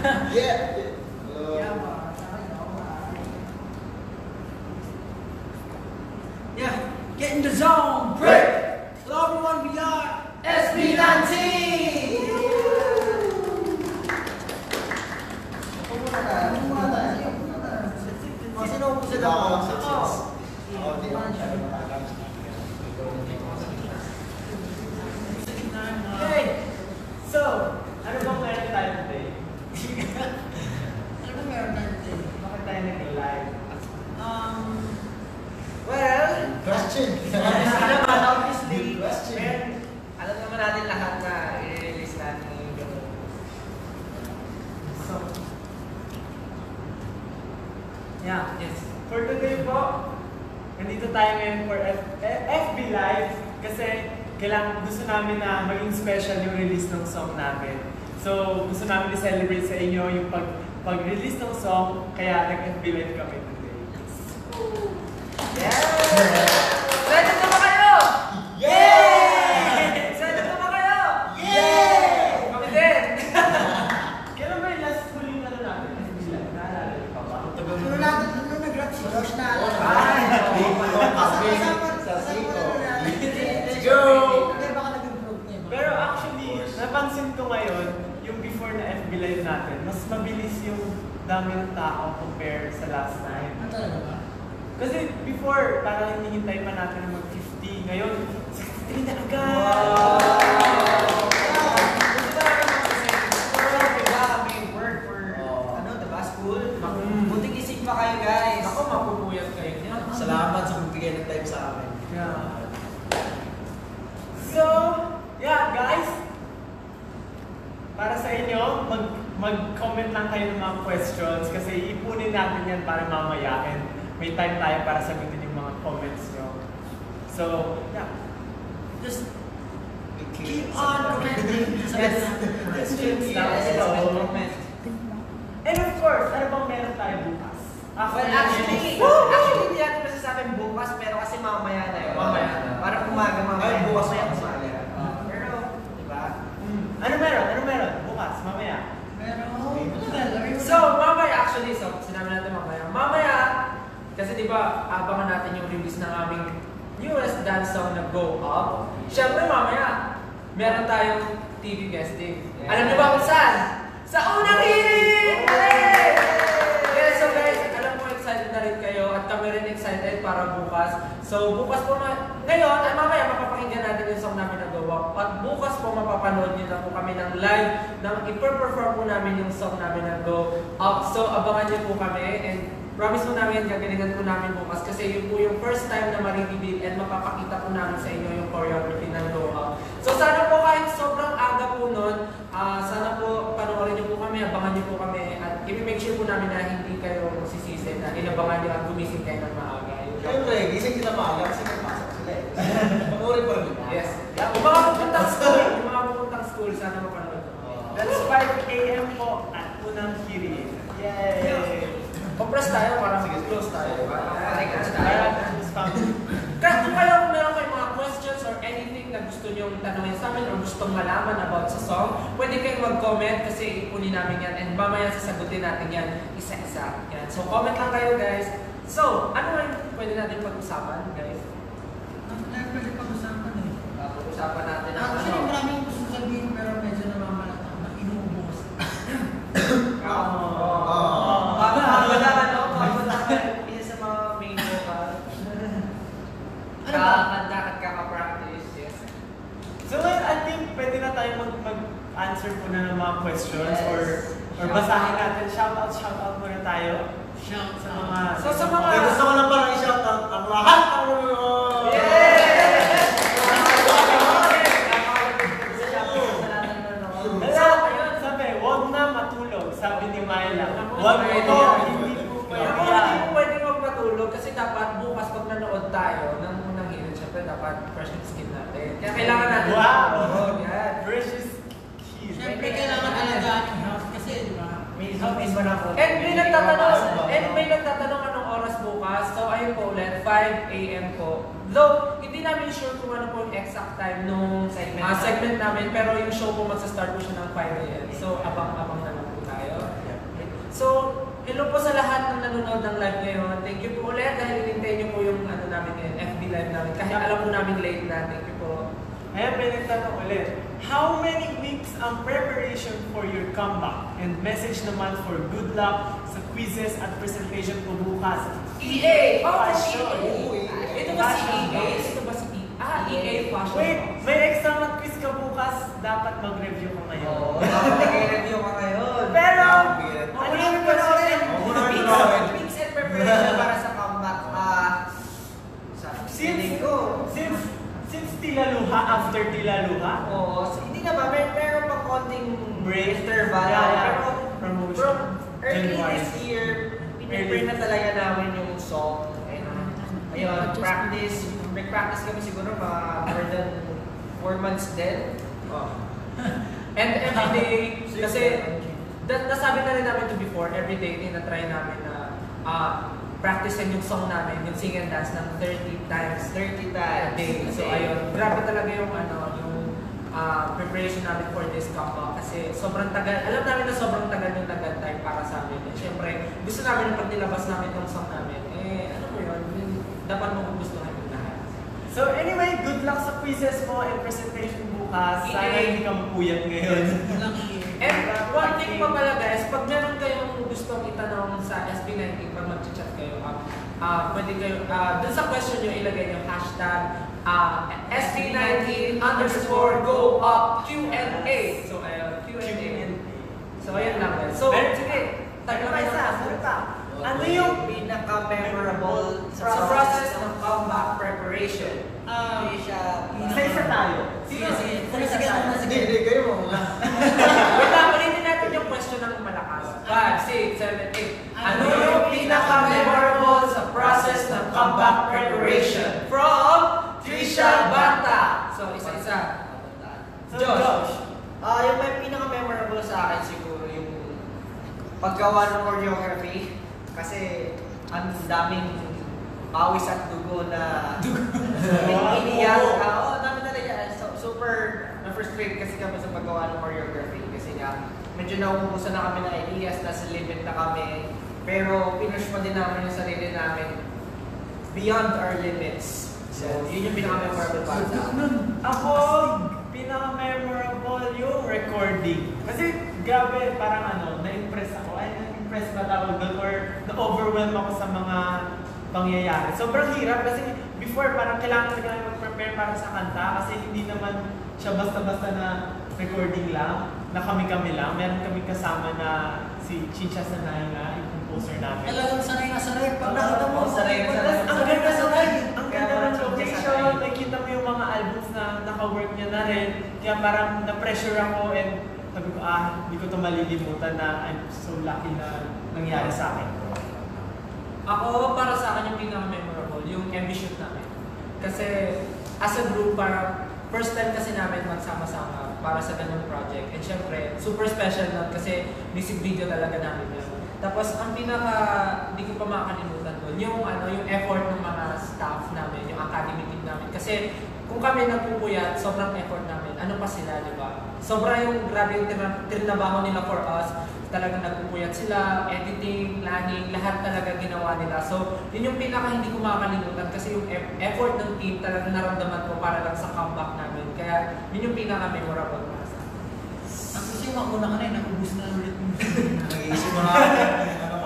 Yeah. Yeah, get in the zone, break! Hello everyone, we are SB19! Okay, so, ano bang meron tayo today? Ano ba meron tayo today? Bakit tayo nag-live? Well, Question. naman, obviously, Good question. alam naman natin lahat na i-release natin yung video. So, yeah, yes. For today po, nandito tayo ngayon for FB Live kasi gusto namin na maging special yung release ng song namin. So, gusto namin i-celebrate sa inyo yung pag-release ng song, kaya nag-FB Live kami today. Yeah! Excited na ba kayo? Yeah! Excited na ba kayo? Yeah! Kami din! Kailan ba yung last huling ano natin? FB Live? Naalala niyo pa ba? Ano natin, ano nag-rap si Josh na alam? Let's go! Hindi, baka nag-improve niya. Pero actually, napansin ko ngayon, yung before na FB Live natin, mas mabilis yung dami ng tao compare sa last time. Ano talaga ba? Kasi before, parang hinihintay pa natin na mag-50. Ngayon, 63 na agad! Buting isip pa kayo, guys. Ako, mapupuyat kayo niya. Salamat sa pagbigay ng time sa amin. Yeah. So, yeah, guys. Para sa inyo, mag-comment lang kayo ng mga questions kasi ipunin natin yan para mamaya and may time tayo para sagutin yung mga comments nyo. So, yeah. Just keep on commenting. Questions lang. Comment. And of course, ano bang meron tayo bukas? Well, actually, hindi natin masasabing bukas, pero kasi mamaya na yun. Mamaya na. Parang umaga mamaya. Ay, bukas Mamaya, na. umaga. Pero, di ba? Ano meron? Ano meron? Bukas, mamaya. So, mamaya actually, so sinabi natin mamaya. Mamaya, kasi di ba, abangan natin yung release ng aming newest dance song na Go Up. Siyempre mamaya, meron tayong TV guesting. Alam niyo ba kung saan? Sa unang hiling! Yes, so guys, alam ko excited na rin kayo at kami rin excited para bukas. So bukas po ngayon, ay mamaya mapapakinggan natin yung song namin na Go Up. At bukas po mapapanood niyo na po kami ng live nang i-perform po namin yung song namin na Go Up. So abangan niyo po kami and promise po namin gagalingan po namin bukas kasi yun po yung first time na ma-reveal and mapapakita po namin sa inyo yung choreography ng Go Up. So sana po kahit sobrang aga po nun, sana po panoorin niyo po kami, abangan niyo po kami at i-make sure po namin na hindi kayo magsisisi na inabangan niyo at gumising kayo ng maaga. Siyempre, gising kita maaga kasi nagpasok sila eh. Panoorin pa rin. Yes. Yung mga pupuntang school, sana mapanood ko. That's 5 AM po at unang hiling. Yay! Compress tayo para close tayo. Kahit kung kayo kung meron kayong mga questions or anything na gusto nyo tanongin sa amin or gustong malaman about sa song, pwede kayong mag-comment kasi ipunin namin yan and mamaya sasagutin natin yan isa-isa. Yan. So comment lang kayo guys. So, ano nga yung pwede natin pag-usapan guys? Pwede pag-usapan eh. Pag-usapan natin ang Actually, ano. maraming gusto sabihin pero medyo namamalata na inuubos. Wala ano, isa sa mga main vocal. Kanta at kaka-practice, yes. So I think pwede na tayo mag-answer po na ng mga questions Yes. or basahin natin. Shoutout muna tayo. Shout Sa out. mga... So sa mga... Okay, gusto ko lang parang i-shoutout ang lahat ng Sabi, huwag na matulog. Sabi ni Myla. Huwag Huwag mo. mo. Hindi po Ako pwede. hindi po pwede magpatulog kasi dapat bukas pag nanood tayo ng unang hirit, syempre dapat fresh yung skin natin. Kaya kailangan natin. Wow! Yan. Precious kid. Siyempre, kailangan alagaan yung health kasi, di ba? And may nagtatanong anong oras bukas. So ayun po ulit, 5 AM po. Though, hindi namin sure kung ano po yung exact time nung segment namin, pero yung show po magsa-start po siya ng 5 AM. So abang-abang na lang po tayo. So, hello po sa lahat ng nanonood ng live ngayon. Thank you po ulit dahil hinintay niyo po yung ano namin ngayon, FB live namin. Kahit alam po namin late na. Thank you po. Ayan, may nagtanong ulit. How many weeks ang preparation for your comeback? And message naman for good luck sa quizzes at presentation po bukas. EA! Oh, Fashion. EA! Ito ba si EA? Ito ba si EA? EA Fashion. Wait, may exam at quiz ka bukas. Dapat mag-review ko ngayon. Oo, dapat nag-review ka ngayon. Pero, Ano ano yung yung panoorin? question? Weeks and preparation para sa comeback. Sa feeling ko. Since Tilaluha, after Tilaluha, Oo, hindi naman. Meron pang konting break, interval. yeah, Pero promotion, from early January. this year, pinipray na talaga namin yung song. And ayun, practice kami siguro more than 4 months din. And every day, kasi nasabi na rin namin to before, every day tinatry namin na practicein yung song namin, yung sing and dance ng 30 times. 30 A times. day. So ayun, grabe talaga yung preparation namin for this comeback kasi sobrang tagal. Alam namin na sobrang tagal yung time para sa amin. Siyempre, gusto namin na pag nilabas namin yung song namin, ano mo yun, dapat magugustuhan yung lahat. So anyway, good luck sa quizzes mo and presentation bukas. Sana hindi ka mapuyat ngayon. Walang EA. And one thing pa pala guys, pag meron kayong gustong itanong sa SB19, pag mag-chat kayo, pwede kayo, dun sa question nyo ilagay yung hashtag SB19_go_up Q&A. So ayun, Q&A. So ayun lang guys. So sige, Tagal pa isa, ano pa? Ano Ano yung yung pinaka-memorable sa process ng comeback preparation. Hindi siya... isa-isa tayo? Sige, sige. Sige, Hindi, kayo mo. Wait lang, ulitin natin yung question ng malakas. 5, 6, 7, 8. Ano yung pinaka-memorable sa process ng comeback preparation? From Trisha Bata. So, isa-isa. So, Josh. Yung may pinaka-memorable sa akin siguro yung paggawa ng choreography. Kasi ang daming pawis at dugo na iniyak. Oo, dami talaga. So, super na-frustrate kasi kami sa paggawa ng choreography. Kasi nga, medyo nauubusan na kami ng ideas, nasa limit na kami. Pero pinush pa din namin yung sarili namin beyond our limits. So, yun yung pinaka-memorable para sa akin. Ako, pinaka-memorable yung recording. Kasi grabe, parang na-impress ako. Na-impress ba tawag doon? Or na-overwhelm ako sa mga pangyayari. Sobrang hirap kasi before parang kailangan talaga mag-prepare para sa kanta kasi hindi naman siya basta-basta na recording lang, na kami-kami lang. Meron kami kasama na si Chicha Sanay nga, yung composer namin. Talagang sanay na sanay. Pag nakita mo, sanay na sanay. Ang ganda sanay. Ang ganda ng location, nakikita mo yung mga albums na naka-work niya na rin. Kaya parang na-pressure ako and sabi ko, hindi ko ito malilimutan na I'm so lucky na nangyari sa akin. Ako, para sa akin yung pinaka-memorable, yung MV shoot namin. Kasi as a group, parang first time kasi namin magsama-sama para sa ganung project. And syempre, super special nun kasi music video talaga namin yun. Tapos ang hindi ko pa makakalimutan doon, yung effort ng mga staff namin, yung academy team namin. Kasi kung kami nagpupuyat, sobrang effort namin. Ano pa sila, di ba? Sobra yung grabe yung trinabaho nila for us. Talagang nagpupuyat sila, editing, planning, lahat talaga ginawa nila. So, yun yung pinaka hindi ko makakalimutan kasi yung effort ng team talagang naramdaman ko para lang sa comeback namin. Kaya yun yung pinaka-memorable para sa akin. Ang gusto yung mauna ka na, nakubus na ulit mo. Nag-iisip mo nga. Parang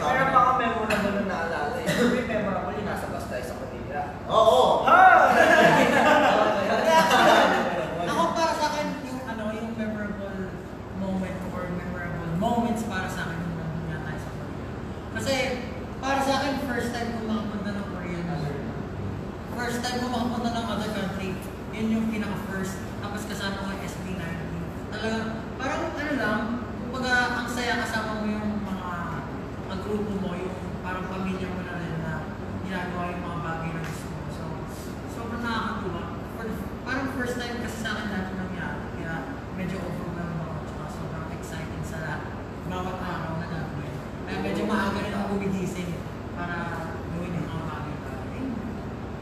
Pero baka memorable na naalala. Yung memorable yung nasa bus tayo sa Cordillera. Oo! Ako para sa akin, yung memorable moment or memorable moments para sa akin yung nandun nga tayo sa Korea. Kasi para sa akin, first time ko makapunta ng Korean. First time ko makapunta ng other country. Yun yung pinaka-first. Tapos kasama ko yung SB19. Talagang, parang lang, kumbaga ang saya kasama mo yung mga grupo mo, yung parang pamilya mo na rin na ginagawa yung mga bagay na gusto mo. So, sobrang nakakatuwa. Parang first time kasi sa akin dati nangyari. Kaya medyo overwhelmed ako. Tsaka sobrang exciting sa bawat araw na gagawin. Kaya medyo maaga rin ako gumigising para gawin yung mga bagay.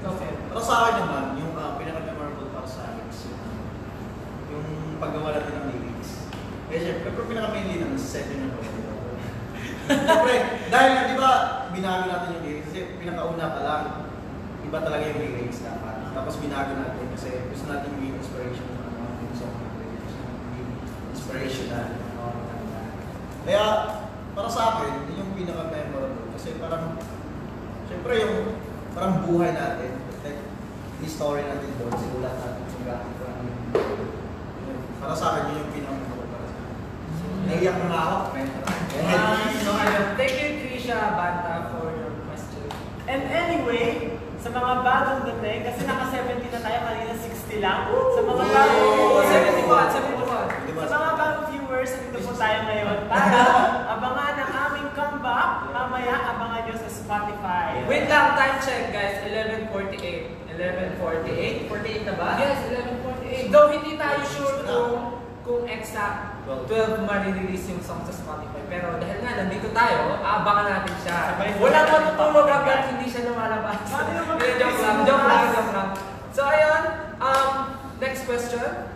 Okay. Pero sa akin naman, yung pinaka-memorable para sa akin is yung paggawa natin ng lyrics. Eh, syempre, pero pinaka-mainly naman sa second na Siyempre, dahil nga, di ba, binago natin yung lyrics kasi pinakauna pa lang, iba talaga yung lyrics dapat. Tapos binago natin kasi gusto natin yung inspiration ng mga song natin. Gusto natin yung inspirational. Kaya, para sa akin, yun yung pinaka-memorable. Kasi parang, siyempre yung parang buhay natin, like, history natin doon, sinulat natin kung bakit parang para sa akin, yun yung pinaka-memorable para sa akin. Naiyak na nga ako. Thank you, Krisha Banta, for your question. And anyway, sa mga bagong dating, kasi naka-70 na tayo, kanina 60 lang. Sa mga bagong 71. Sa mga bagong viewers, nandito po tayo ngayon para abangan ang aming comeback. Mamaya, abangan nyo sa Spotify. Wait lang, time check guys, 11:48. 11:48? 48 na ba? Yes, 11:48. Though hindi tayo sure kung exact 12 marirelease yung song sa Spotify. Pero dahil nga nandito tayo, aabangan natin siya. Walang matutulog hanggang hindi siya lumalabas. Joke lang. So ayun, next question.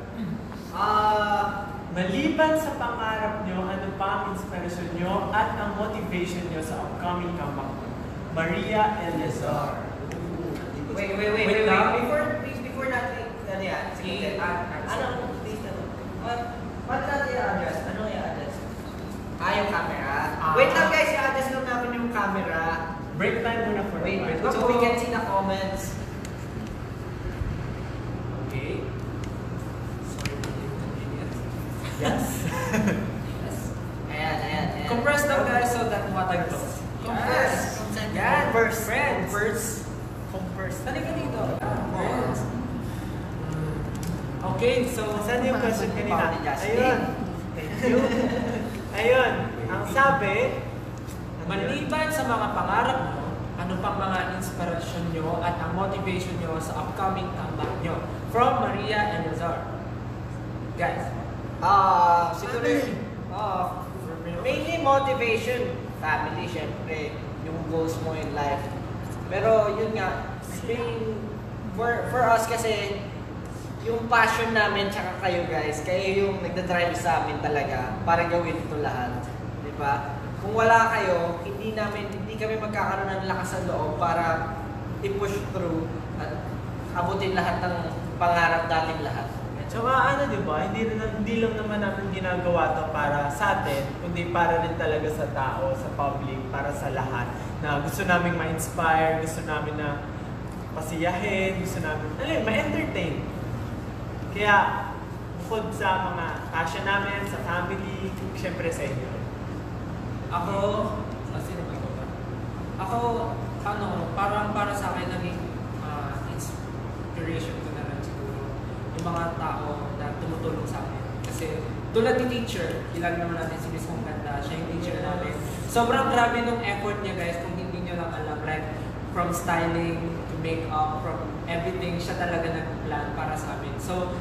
Maliban sa pangarap nyo, ano pa ang inspirasyon nyo at ang motivation nyo sa upcoming comeback mo? Maria Eleazar. Wait. Wait lang. Before natin, ano yan? Sige, anong please na to? What natin i-address? Anong i-address? Yung camera. Wait lang guys, i-address lang namin yung camera. Break time muna for a Wait, while. so we can see the comments. Okay. Sorry for the inconvenience. Yes. Yes. Ayan. Compress lang guys so that matters. Compress. Yan. Converse. Friends. Converse. Halika dito. Friends. Okay, so Saan yung question kanina? Ni Justin. Ayun. Thank you. Ayun. Ang sabi, maliban sa mga pangarap nyo, ano pang mga inspirasyon nyo at ang motivation nyo sa upcoming comeback nyo? From Maria Eleazar. Guys. Siguro mainly motivation, family, syempre, yung goals mo in life. Pero yun nga, for us kasi, yung passion namin tsaka kayo guys, kayo yung nagdadrive sa amin talaga para gawin ito lahat. Di ba? Kung wala kayo, hindi kami magkakaroon ng lakas ng loob para i-push through at abutin lahat ng pangarap nating lahat. tsaka di ba, hindi lang naman namin ginagawa to para sa atin, kundi para rin talaga sa tao, sa public, para sa lahat. Na gusto namin ma-inspire, gusto namin na pasiyahin, gusto namin, ma-entertain. Kaya, bukod sa mga passion namin, sa family, syempre sa inyo. Sino ba ito ba? Parang para sa akin naging inspiration ko na rin siguro yung mga tao na tumutulong sa akin. Kasi tulad ni teacher, ilan naman natin si Miss Ganda, siya yung teacher namin. Sobrang grabe nung effort niya guys, kung hindi nyo lang alam, like from styling to makeup, from everything, siya talaga nag-plan para sa amin. So,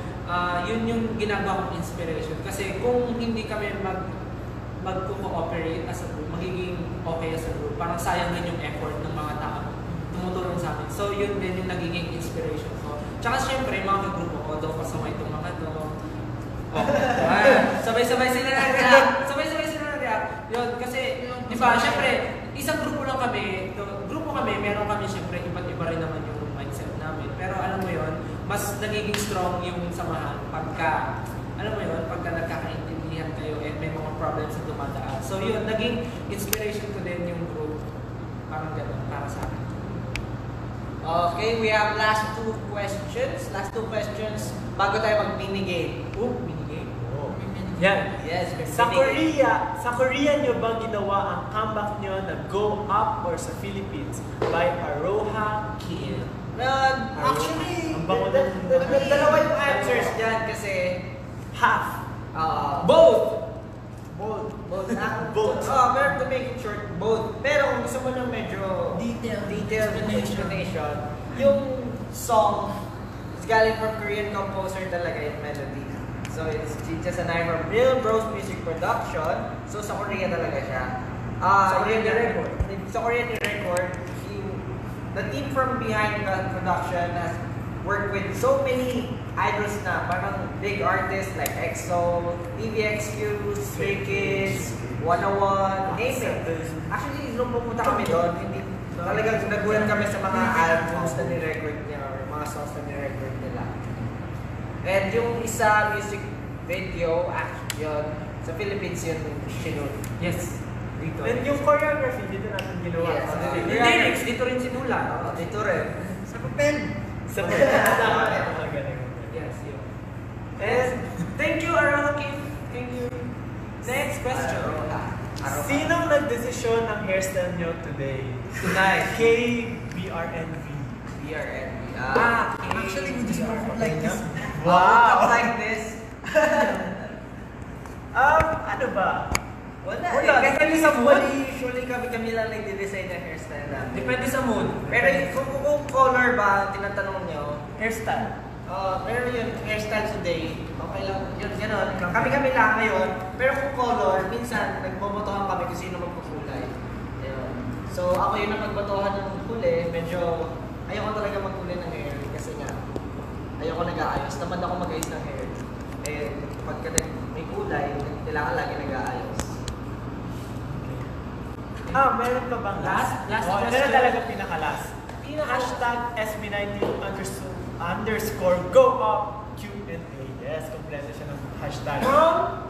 yun yung ginagawa kong inspiration. Kasi kung hindi kami mag-cooperate as a group, magiging okay as a group. Parang sayang din yung effort ng mga tao tumutulong sa amin. So, yun din yung nagiging inspiration ko. Tsaka syempre, mga kagrupo ko, daw pasaway itong mga to. Sabay-sabay sila na-react. Yun, kasi, di ba, syempre, isang grupo lang kami, meron kami syempre, iba't iba rin naman yung mindset namin. Pero alam mo yun, mas nagiging strong yung samahan pagka nagkakaintindihan kayo and may mga problems na dumadaan. So yun, naging inspiration ko din yung group. Parang gano'n, para sa akin. Okay, we have last two questions bago tayo mag-minigame. Minigame? Yan. Yes, Sa Korea nyo ba ginawa ang comeback nyo na Go Up or sa Philippines by Aroha Kiel? Actually, Ang bango ng- dalawa yung answers dyan kasi Half. Both! Both. Both. Pero to make it short, both. Pero kung gusto mo ng medyo detailed explanation, yung song is galing from Korean composer talaga yung melody. So it's just an eye from Real Bros Music Production. So sa Korea talaga siya. Sa Korean ni-record. Sa Korean ni-record, the team from behind the production has worked with so many idols na, parang big artists like EXO, PVXQ, Stray Kids, 101, name it. Actually, nung pupunta kami doon, hindi talagang nagulat kami sa mga albums na ni-record niya or mga songs na ni-record nila. And yung isa music video, yun, sa Philippines yun, sinun. Yes. Dito. And yung choreography, dito natin ginawa. Yes. Yung lyrics, dito rin sinulat. Dito rin. Sa papel. Sa mga galing. Yes, yun. And thank you, Aroha Kim. Thank you. Next question. Sinong nagdesisyon ng hairstyle nyo today? Tonight. KBRNV. BRNB. Actually, we just work like this. Wow! Like this. Ano ba? Wala. Wala. Kasi Depende sa mood. usually kami lang nagde-design ng hairstyle namin. Depende sa mood. Pero kung color ba, tinatanong nyo, Hairstyle. pero yun, hairstyle today, okay lang. Yun, gano'n. Kami lang ngayon. Pero kung color, minsan, nagbobotohan kami kung sino magkukulay. Ayun. So, ako yun ang magbotohan ng kulay. Medyo, ayoko talaga magkulay ng hair. Kasi nga, ayoko nag-aayos. Tamad ako mag-ayos ng hair. Eh, pagka may kulay, kailangan lagi nag-aayos. Meron pa bang Last Ito question. na talaga pinaka-last. Hashtag SB19 underscore go up Q&A. Yes, kompleto siya ng hashtag. From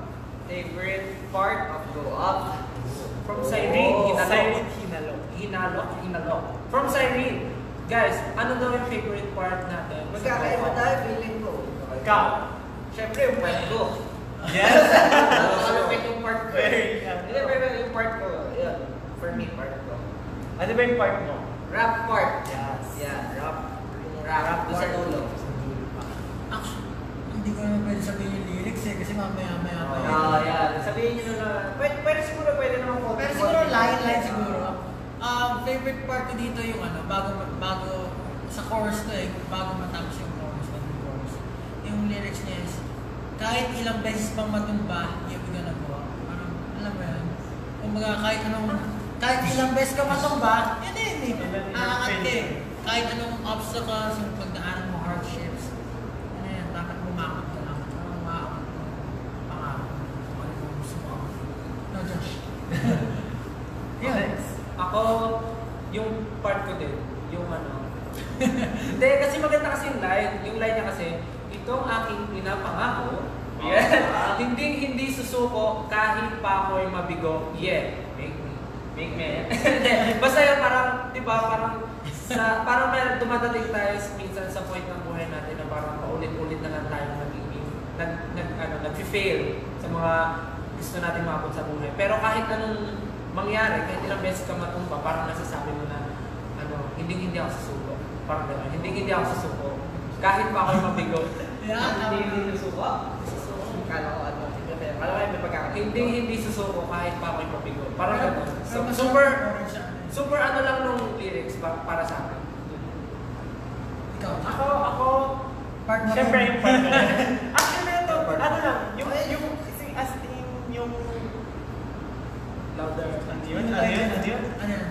Favorite part of Go Up? From Cyrene, Hinalok. From Cyrene. Guys, ano daw yung favorite part natin? Magkakaiba tayo, feeling ko. Ikaw. Siyempre, yung part ko. Yes. Malupit yung part ko. Very, Hindi, pero yung part ko, yun. For me, part ko. Ano ba yung part mo? Rap part. Yes. Yeah, rap. Yung rap doon sa dulo. Actually, hindi ko naman pwede sabihin yung lyrics eh, kasi mamaya Yeah. Sabihin nyo na, pwede siguro, pwede naman po. Pero siguro line siguro. Favorite part ko dito yung ano, bago sa chorus to eh, bago matapos yung chorus, yung lyrics niya is, kahit ilang beses pang matumba, you're gonna go up. Parang, alam mo yun? Kumbaga, kahit ilang beses ka matumba, yun eh. Aangat ka eh. Kahit anong obstacles, yung pagdaanan mo, hardships, ano yan, dapat bumakot ka lang. Parang umakot mo, pangako, kung ano mo gusto mo. No, Josh. Yun. Ako, yung part ko din, yung ano. Hindi, kasi maganda kasi yung line niya kasi, itong aking pinapangako, hindi susuko kahit pa ako'y mabigo. Yeah, make me. Basta yun parang, di ba, parang may dumadating tayo minsan sa point ng buhay natin na parang paulit-ulit na lang tayo nag-fail sa mga gusto natin maabot sa buhay. Pero kahit anong mangyari, kahit ilang beses ka matumba, parang nasasabi mo na, hindi ako susuko. Parang gano'n, hindi ako susuko. Kahit pa ako'y mabigo. Hindi susuko? Kala ko ano, kala ko may pagkakataon. Hindi susuko kahit pa ako'y mabigo. Parang gano'n. So, Pero super ano lang nung lyrics para sa akin. Ikaw, Ako, part mo. syempre yung part na. Actually, ito, ano lang, as in, yung Louder. Ano yun? Ano yan?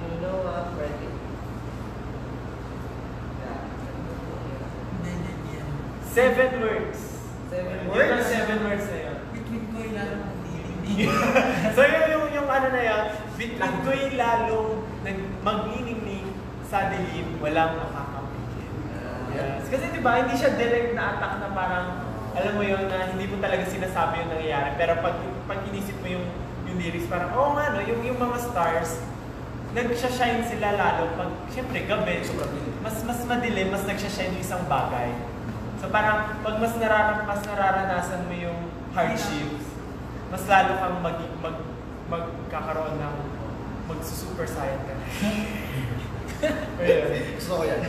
You know I'm ready. Hindi yan. 7 words. 7 Yun ang 7 words na yun. Between ko ilalong ang So yung ano na yan, bitlang ko'y lalong magniningning sa dilim, walang makakapigil. Yes. Kasi diba, hindi siya direct na attack na parang, alam mo yun, na hindi mo talaga sinasabi yung nangyayari. Pero pag inisip mo yung lyrics, parang, oo nga no, yung mga stars, nagsha-shine sila lalo pag, syempre, gabi, mas madilim, mas nagsha-shine yung isang bagay. So parang, pag mas nararanasan mo yung hardships, mas lalo kang magkakaroon ng magsusuper saiyan ka. Gusto ko yan.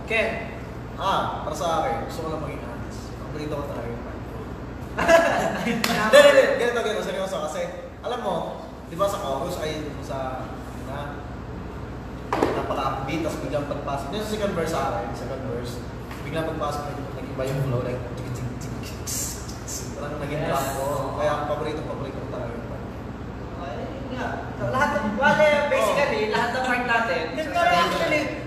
Ken, Para sa akin, gusto ko lang maging honest. Paborito ko talaga yung part. Hindi. Ganito, seryoso. Kasi, alam mo, di ba sa chorus ay napaka-upbeat, tapos biglang pagpasok. Yung sa second verse, biglang pagpasok, nag-iba yung flow, like, parang naging drop ko. Kaya paborito ko talaga yung part. Lahat ng, basically, lahat ng part natin. Pero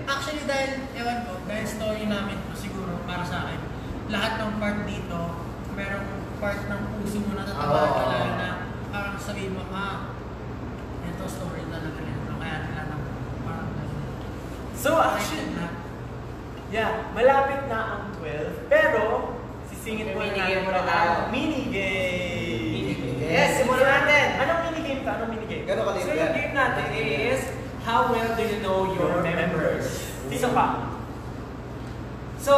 actually dahil, ewan ko, dahil story namin, siguro para sa akin, lahat ng part dito, merong part ng puso mo na tatamaan ka lalo na parang sabihin mo, ito story talaga nito. Kaya nila na parang So actually, malapit na ang 12, pero sisingit mo na Minigame natin muna tayo. ang minigame. Yes, simulan natin. Anong minigame to? Anong minigame? Gano'n So kaliit yung yan? game natin is, how well do you know your members? Sino pa? So,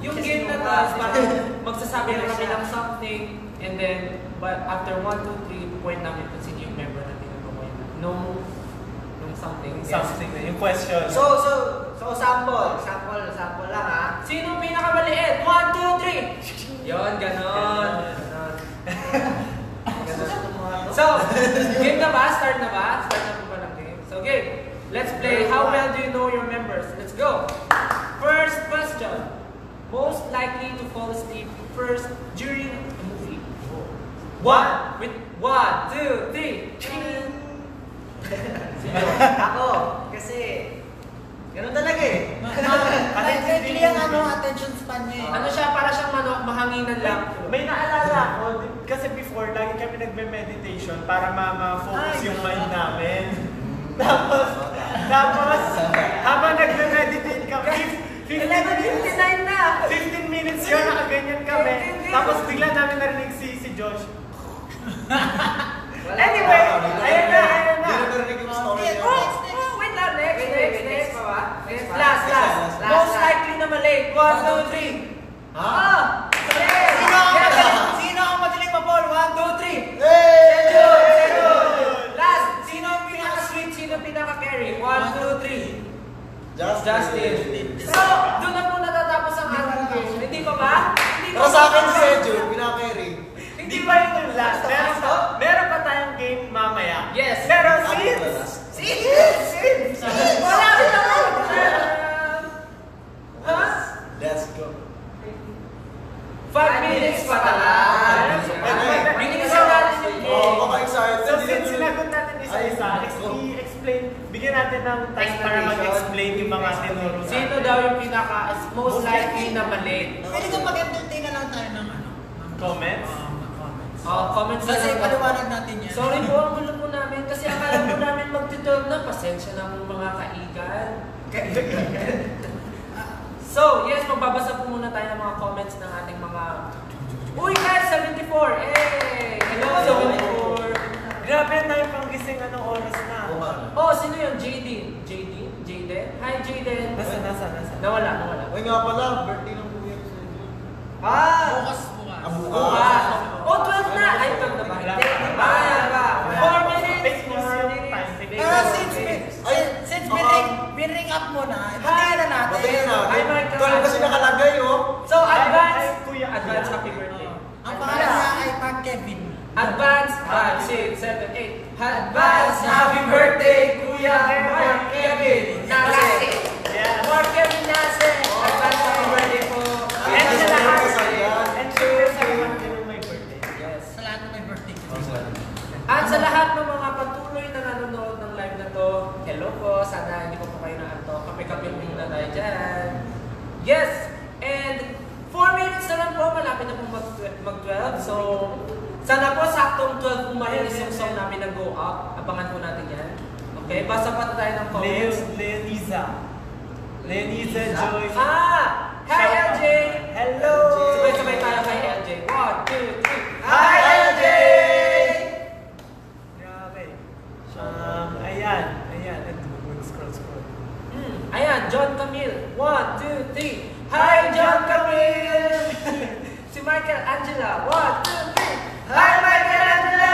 yung game na to is parang magsasabi na kami ng something, and then, but after 1, 2, 3, point namin kung sino yung member na tinutukoy na. Nung something. Something na, yung question. So, sample lang ha. Sino ang pinakamaliit? 1, 2, 3! Yun, ganon. So, game na ba? Start na ba? Start na po ba ng game? So, game. Let's play. How well do you know your members? Let's go. First question. Most likely to fall asleep first during a movie. With 1, 2, 3. Ako, kasi ganun talaga eh. Maikli ang attention span niya eh. Ano siya? Para siyang mahanginan lang. May naalala ako, kasi before, lagi kami nagme-meditation para ma-focus yung mind namin. Tapos, habang nagme-meditate kami, 11:59 na! 15 minutes yun, nakaganyan kami. Tapos bigla namin narinig si Josh. Anyway, ayun na. Hindi na narinig yung story niya. Wait lang, next. Next pa ba? Last. Most likely na mali. 1, 2, 3. Ha? Yes! Sino ang madaling mapol? 1, 2, 3. Hey! Last. Sino ang pinaka-sweet? Sino ang pinaka-carry? 1, 2, 3. Justin. So, doon na po natatapos ang ating game. Hindi pa ba? Pero sa akin si Ejo, pinaka-carry. Hindi pa yun yung last. Meron pa tayong game mamaya. Yes. Pero Ako since... na last. Wala kita mo! Ha? Let's go. 5 minutes pa lang. Binigisan natin yung game. Oo, excited. So since sinagot natin isa-isa, i-explain, bigyan natin ng time para mag-explain yung mga tinuro sa Sino daw yung most likely na mali? Pwede ka mag-entertain na lang tayo ng comments? comments. Comments na Kasi lang. paliwanag natin yan. Sorry po, ang gulo po namin kasi akala po namin mag-12 na. Pasensya ng mga kaigan. So, yes, magbabasa po muna tayo ng mga comments ng ating mga... Uy, guys! 74! Hey! Hello, 74! Grabe na yung panggising anong oras na. Oh, sino yun? Jaden? Hi, Jaden! Nasa. Nawala. Uy nga pala, birthday ng kuya ko sa Ejo. Bukas. Bukas! Oh, 12 na! Ay, 12 na ba? Hindi. Ba? 4 minutes! Fake news yung time. Pero since bin-ring up mo na, ibigay na natin. Babayin na. Ay, my God. 12 kasi nakalagay oh. So, advance! Ay, kuya. Advance happy birthday. Ang pangalan niya ay Mark Kevin. Advance 5, 6, 7, 8. Advance happy birthday, Kuya Mark Kevin Nase. Yeah. Mark Kevin Nase. Advance happy birthday po. And sa lahat. Ayan. And sure sa lahat yun may birthday. Yes. Sa lahat ng may birthday ko. At sa lahat ng mga patuloy na nanonood ng live na to, hello po. Sana hindi po kayo naantok. Kape-kape muna tayo dyan. Yes. And 4 minutes na lang po. Malapit na po mag-12. So, sana po saktong 12 kung marilis yung song namin na Go Up. Abangan po natin yan. Okay, basa pa tayo ng comments. Leoniza Joy. Hi LJ! Hello! Sabay-sabay tayo kay LJ. 1, 2, 3. Hi, LJ! Grabe. Ayan. Scroll. Ayan, John Camille. 1, 2, 3. Hi John Camille! Si Michael Angela. 1, 2, 3. Hi Michael Angela!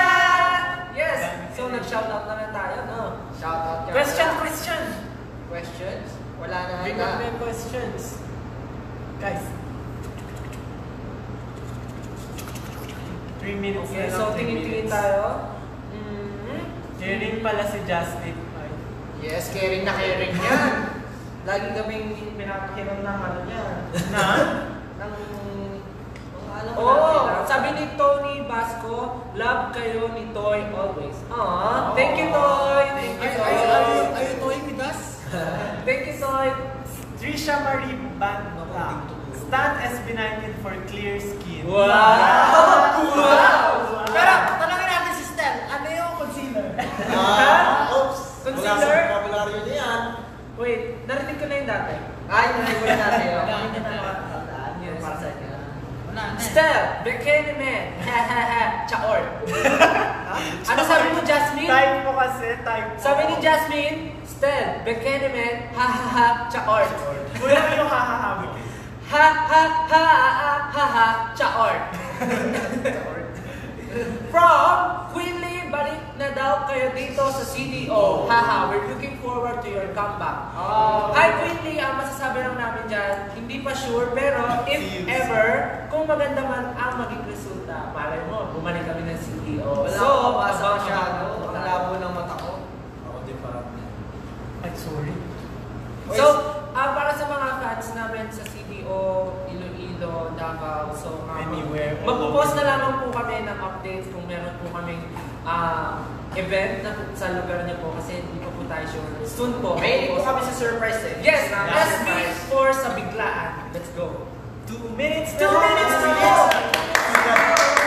Yes! So nag-shoutout na lang tayo, no? Shoutout ka. Questions? Wala na Big ata. up questions. Guys. 3 minutes Okay, na lang, so 3 tingin-tingin minutes. tayo. Caring pala si Justin. Yes, caring na caring yan. Lagi kaming pinapakiram ng ano niya. Na? Ng alam mo Oh, natin, sabi ni Tony Basco, love kayo ni Toy always. Aww, thank you Toy! Thank you Toy! Are you toying with us? Thank you Toy! Trisha Marie Banta. Stan SB19 for clear skin. Wow! Wow! Pero, tanongin natin si Stel, ano yung concealer? Oops! Wala Concealer? sa popularyo niya yan. Wait, narinig ko na yung dati. Ay, narinig ko na natin yun. Wala, Hindi na wala. nakatandaan. Yes. Para sa inyo. Wala na. Steph, Bikini Man, ha ha ha, Chaor. Ano sabi mo, Jasmine? Type mo kasi, type mo. Sabi ni Jasmine, Steph, Bikini Man, ha ha ha, Chaor. Wala yung hahahabig. Ha ha ha ha ha ha, Chaor. From Quinley, balik na daw kayo dito sa CDO. Haha, we're looking forward to your comeback. Hi Quinley, ang masasabi lang namin dyan, hindi pa sure, pero if ever, kung maganda man ang maging resulta, malay mo, bumalik kami ng CDO. Wala So, ko mabasa abangan masyado. mo. Ang labo ng mata ko. Ako din parang. Ay, sorry. So, para sa mga fans namin sa CDO, Iloilo, Davao, so Anywhere. magpo-post na lamang po kami ng updates kung meron po kaming event na sa lugar niyo po kasi hindi pa po tayo sure. Soon po. May po kami sa surprise eh. Yes, Surprise. SB for sa biglaan. Let's go. 2 minutes 2 minutes to go!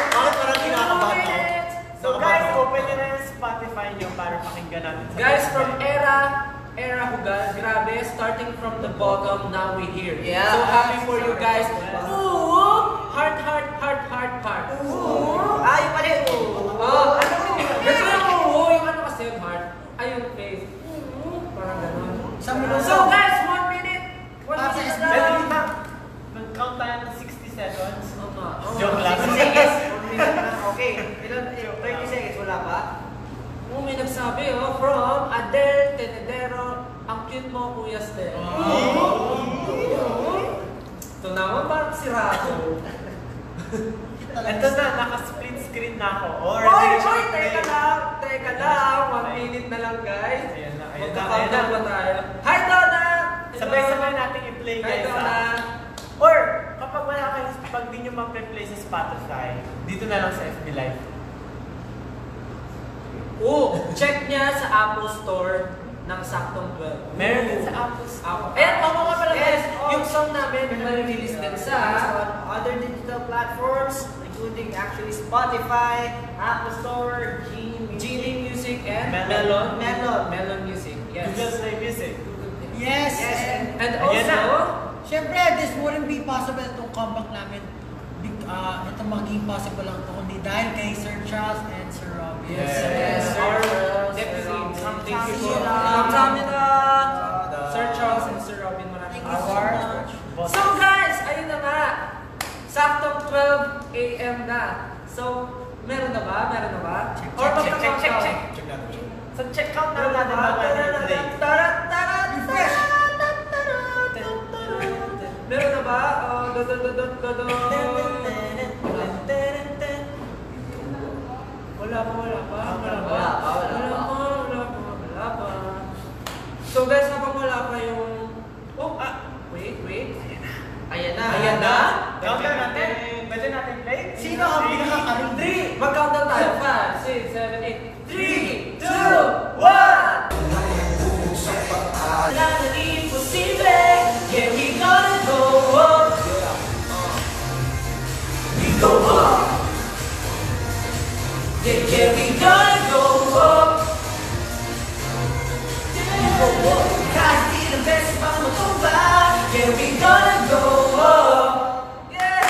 Bakit parang kinakabahan ako? So guys, open nyo na yung Spotify nyo para pakinggan natin sa Guys, from Era Hugal, grabe, starting from the bottom, now we here. Yeah. So happy for you guys. Ooh! Heart, heart, heart, heart, heart. Ooh! Ay, pala yun. Oh, ano? Ito yung ooh, yung ano kasi yung heart. Ay, yung face. Ooh, parang ganun. Isang minuto. So guys, 1 minute. 1 Para sa minute SB. na Pwede lang. na. Mag-count tayo ng 60 seconds. Oo nga. Joke lang. 60 seconds. 1 minute na. Okay. Ilan? 30 seconds. Wala pa? Oh, may nagsabi from Adele Tenedero, ang cute mo, Kuya Stel. Ito naman parang sirado. Ito na, naka-split screen na ako. Oy, teka lang, 1 minute na lang guys. Ayan na, ayan na, Magka-countdown ayan na. ba tayo? Hi Donna! Sabay-sabay natin i-play Hi guys Donna! Or, kapag wala kayo, pag di nyo ma-play sa Spotify, dito na lang sa FB Live. Oh, check niya sa Apple Store ng Saktong 12. Meron din sa Apple Store. Ayan, oo nga pala guys, Yes, oh. yung song namin mag-release din sa on other digital platforms, including actually Spotify, Apple Store, Genie Music and Melon. Melon Music. Yes. Google Play Music. Yes, Yes, And Ayan na. also, Siyempre, this wouldn't be possible itong comeback namin. Ito maging possible lang ito kundi dahil kay Sir Charles and Sir Robbie. yes, Sir. Definitely. Thank you po. Kamsahamnida. Sir Charles and Sir Robin, maraming Thank you so much. So guys, ayun na nga. Saktong 12 a.m. na. So, meron na ba? Check, Or check, check, check, check. Check natin siya. So check out na natin bago natin play. Refresh. Meron na ba? Wala pa. So guys, habang wala pa yung... wait. Ayan na. Counter natin. Pwede natin play? Sino ang pinaka-karing? 3! Mag-countdown tayo. 5, 6, 7, 8. 3, 2, 1! Wala nang imposible. Yeah, we gonna go up. We go up. Yeah, we gonna go up. Kahit ilang beses pa matumba. Yeah, we gonna go up. Yeah!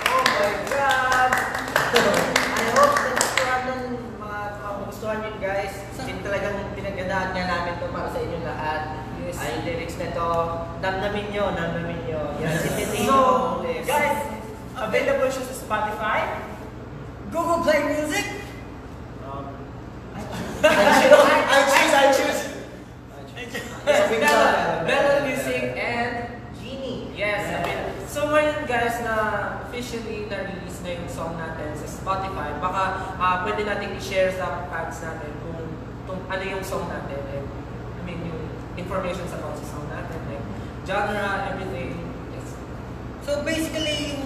Oh my God! I hope na nagustuhan ng mga magustuhan nyo guys. Talagang pinagandaan nga namin to para sa inyo lahat. Yes. Ay, lyrics na to, damdamin nyo. Yan, sintihin So, nyo. guys, available siya sa Spotify. Google Play Music. I choose. Melon Music and Genie. yes, so ngayon guys na officially na-release na yung song natin sa Spotify, baka pwede natin i-share sa fans natin kung ano yung song natin. I mean, yung information about sa song natin, like genre, everything. Yes. So basically,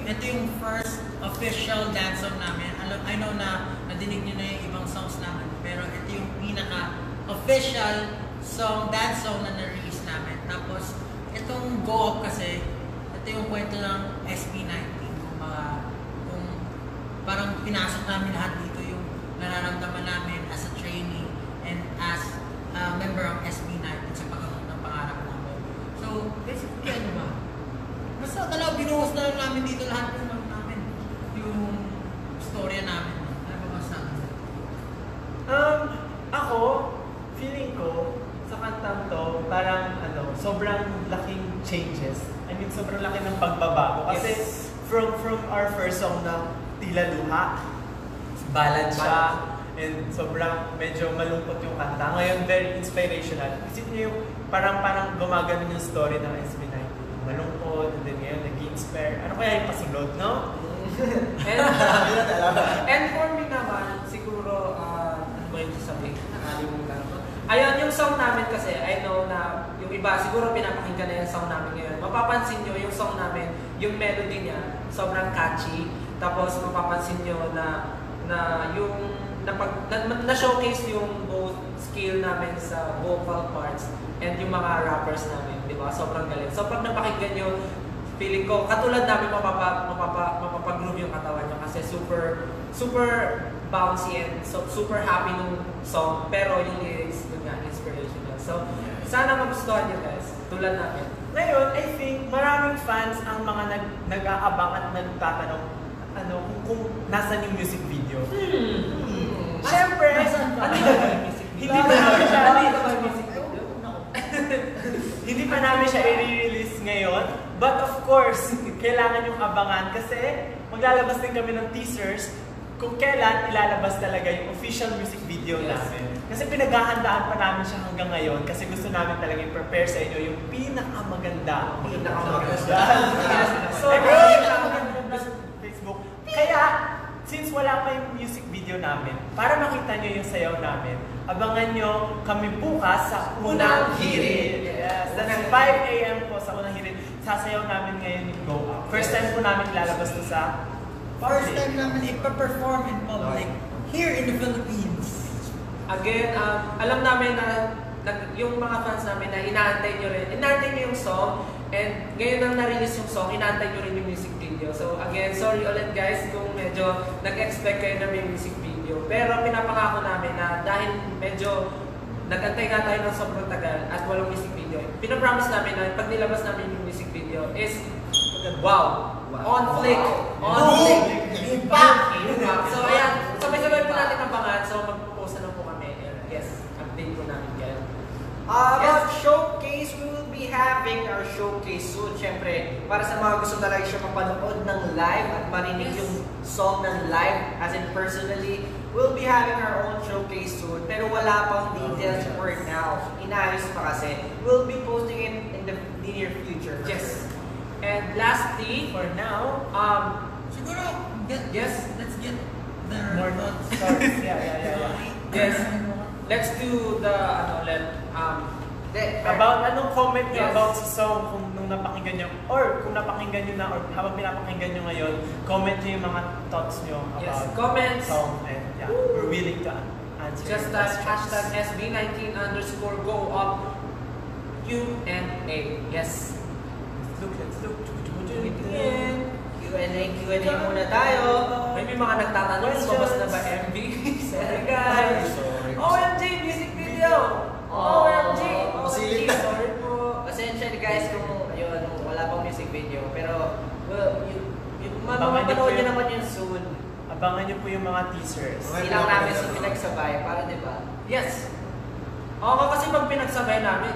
ito yung first official dance song namin. I know na nadinig nyo na yung ibang songs namin, pero ito yung pinaka-official dance song na na-release namin. Tapos, itong Go Up kasi, ito yung kwento ng SB19. Kung parang pinasok namin lahat dito yung nararamdaman namin as a trainee and as a member of SB19 sa pagkakamit ng pangarap namin. So, basically, ano ba? Basta talaga binuhos na lang namin dito lahat yung namin. Yung storya namin. Ano ba basta? Ako, feeling ko, sa kantang to, parang sobrang laking changes. I mean, sobrang laki ng pagbabago. Kasi from our first song na Tila Luha, ballad siya, and sobrang medyo malungkot yung kanta. Ngayon, very inspirational. Isip niyo yung parang gumagano yung story ng SB19. Malungkot, and then ngayon, nag-inspire. Ano kaya yung pasunod, no? And for me naman, siguro, ano ba yung sasabihin? Nakalimutan ko. Ayun, yung song namin kasi, I know na yung iba, siguro pinapakinggan na yung song namin ngayon. Mapapansin nyo, yung song namin, yung melody niya, sobrang catchy. Tapos mapapansin nyo na yung na-showcase yung both skill namin sa vocal parts and yung mga rappers namin, di ba? Sobrang galing. So pag napakinggan nyo, feeling ko, katulad namin mapapag-groove yung katawan nyo kasi super bouncy and super happy nung song, pero yung lyrics, yun nga, inspirational. So, sana magustuhan nyo guys, tulad namin. Ngayon, I think maraming fans ang mga nag-aabang at nagtatanong kung nasan yung music video. Siyempre, hindi pa namin siya hindi pa namin siya i-release ngayon. But of course, kailangan yung abangan kasi maglalabas din kami ng teasers kung kailan ilalabas talaga yung official music video namin. Kasi pinaghahandaan pa namin siya hanggang ngayon kasi gusto namin talaga i-prepare sa inyo yung pinakamaganda. So, Facebook. Kaya, since wala pa yung music video namin, para makita nyo yung sayaw namin, abangan nyo kami bukas sa Unang Hirit. Yes, that's 5 a.m. po sa Unang Hirit. Sasayaw namin ngayon yung Go Up. First time po namin lalabas to sa First time namin ipa-perform in public here in the Philippines. Again, alam namin na yung mga fans namin na inaantay nyo rin. Inaantay nyo yung song, and ngayon nang na-release yung song, inaantay nyo rin yung music video. So again, sorry ulit guys kung medyo nag-expect kayo na may music video. Pero pinapangako namin na dahil medyo nag-antay nga tayo ng sobrang tagal at walang music video, pinapromise namin na pag nilabas namin yung music video is wow! On flick! On flick! Impact! So ayan, sabay-sabay po natin abangan. So magpo-post na po kami. Yes, update po namin yan. About showcase, we will be having our showcase soon. Siyempre, para sa mga gusto talaga siya mapanood ng live at marinig yung song ng live, as in personally, we'll be having our own showcase soon. Pero wala pang details for now. Inayos pa kasi. We'll be posting it in the near future. Yes. And lastly, for now, Siguro, yes, let's get their more thoughts. stories. Yeah. yes, let's do the About anong comment nyo Yes. about sa song nung napakinggan nyo, or kung napakinggan nyo na, or habang pinapakinggan nyo ngayon, comment nyo yung mga thoughts nyo about yes, comments. song, and yeah, we're willing to answer Just your that questions. #SB19_GoUp UNA. Yes. Let's look. Q&A muna tayo. May mga nagtatanong, lumabas na ba MV? Sorry guys. OMG, music video! OMG! Masilip na. Sorry po. Pasensya guys kung ayun, wala pang music video. Pero, well, Abangan niyo po mapanood nyo yung- naman yun soon. Abangan nyo po yung mga teasers. Okay. Ilang namin sa pinagsabay, para diba? Yes. Oo, kasi pag pinagsabay namin,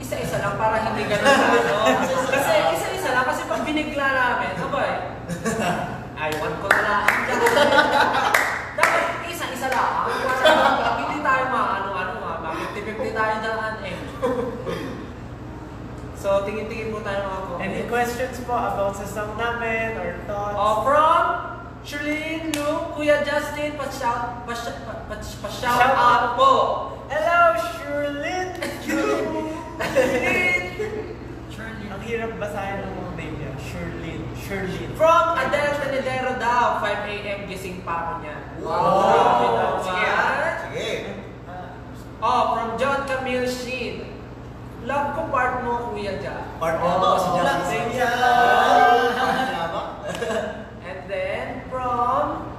isa-isa lang para hindi ganun ano. Kasi isa-isa lang, kasi pag binigla namin, sabay. Aywan ko na lang. Dapat isa-isa lang. Kasi hindi tayo ma-50-50 tayo dyan eh. So, tingin-tingin po tayo mga comments. Any questions po about sa song namin or thoughts? From Shirlene, Luke, Kuya Justin, pa-shout out po. Hello, Shirley! Ang hirap basahin ng mga name niya. Shirley. From Adele Tenedero daw, 5 a.m. gising pa ako niya. Wow. Sige, ah. Sige. From John Camille Sheen. Love ko part mo, Kuya Ja. Part mo ba si Jack? Thank you. And then, from